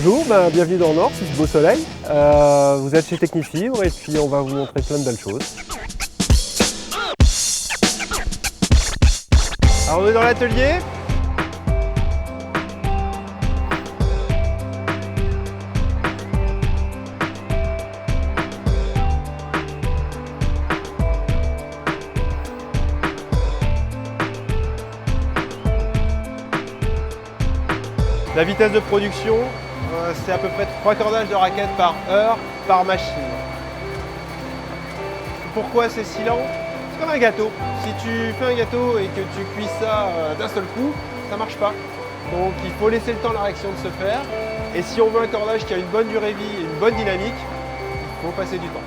Bonjour, bienvenue dans le Nord, sous ce beau soleil. Vous êtes chez Technifibre et puis on va vous montrer plein de belles choses. Alors on est dans l'atelier. La vitesse de production, c'est à peu près 3 cordages de raquettes par heure par machine. Pourquoi c'est si lent? C'est comme un gâteau. Si tu fais un gâteau et que tu cuis ça d'un seul coup, ça ne marche pas. Donc il faut laisser le temps à la réaction de se faire. Et si on veut un cordage qui a une bonne durée de vie et une bonne dynamique, il faut passer du temps.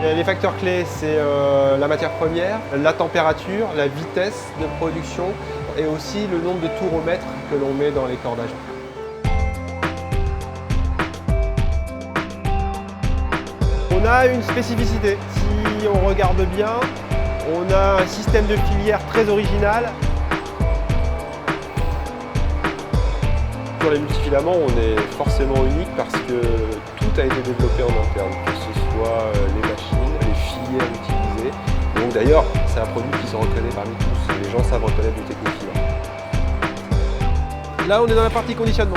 Les facteurs clés, c'est la matière première, la température, la vitesse de production et aussi le nombre de tours au mètre que l'on met dans les cordages. On a une spécificité. Si on regarde bien, on a un système de filière très original. Sur les multifilaments, on est forcément unique parce que tout a été développé en interne, que ce soit les machines, les filières utilisées. Donc d'ailleurs, c'est un produit qui se reconnaît parmi tous. Les gens savent reconnaître du Technifibre. Là, on est dans la partie conditionnement.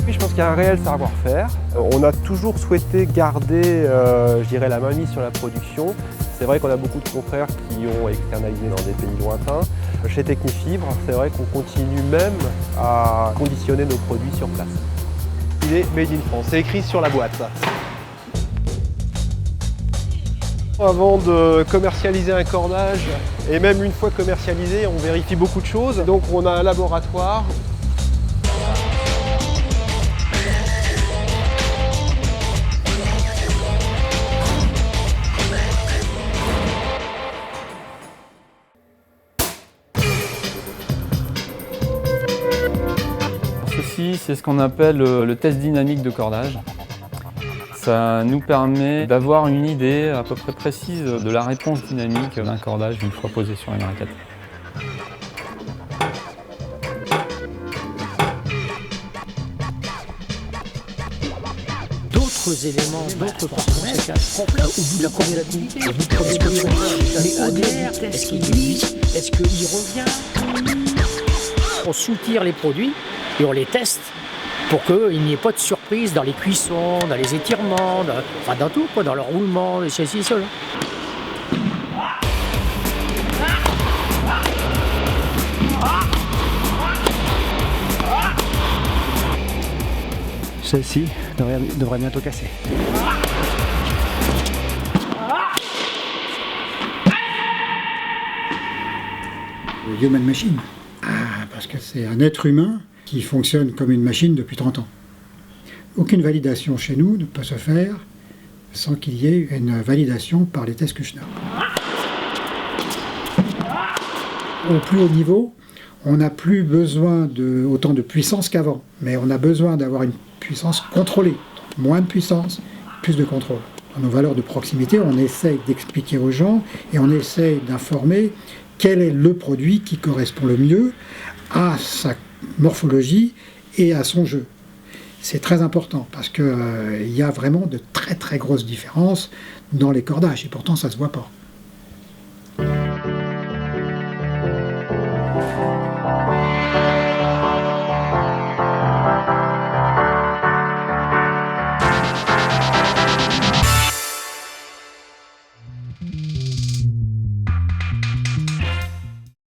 Je pense qu'il y a un réel savoir-faire. On a toujours souhaité garder, je dirais, la mainmise sur la production. C'est vrai qu'on a beaucoup de confrères qui ont externalisé dans des pays lointains. Chez Technifibre, c'est vrai qu'on continue même à conditionner nos produits sur place. Il est Made in France, c'est écrit sur la boîte. Avant de commercialiser un cordage, et même une fois commercialisé, on vérifie beaucoup de choses. Donc on a un laboratoire. Ceci, c'est ce qu'on appelle le test dynamique de cordage. Ça nous permet d'avoir une idée à peu près précise de la réponse dynamique d'un cordage une fois posé sur une raquette. D'autres éléments, d'autres conséquences au bout de la première activité. Mais au-delà, est-ce qu'il glisse? Est-ce qu'il revient? On soutire les produits et on les teste pour qu'il n'y ait pas de surprise dans les cuissons, dans les étirements, dans tout, quoi, dans le roulement, ceci, cela. Celle-ci devrait bientôt casser. Le human machine. Parce que c'est un être humain qui fonctionne comme une machine depuis 30 ans. Aucune validation chez nous ne peut se faire sans qu'il y ait une validation par les tests Kushner. Au plus haut niveau, on n'a plus besoin de autant de puissance qu'avant, mais on a besoin d'avoir une puissance contrôlée. Donc moins de puissance, plus de contrôle. Dans nos valeurs de proximité, on essaye d'expliquer aux gens et on essaye d'informer quel est le produit qui correspond le mieux à sa morphologie et à son jeu. C'est très important parce qu'il y a vraiment de très très grosses différences dans les cordages et pourtant ça ne se voit pas.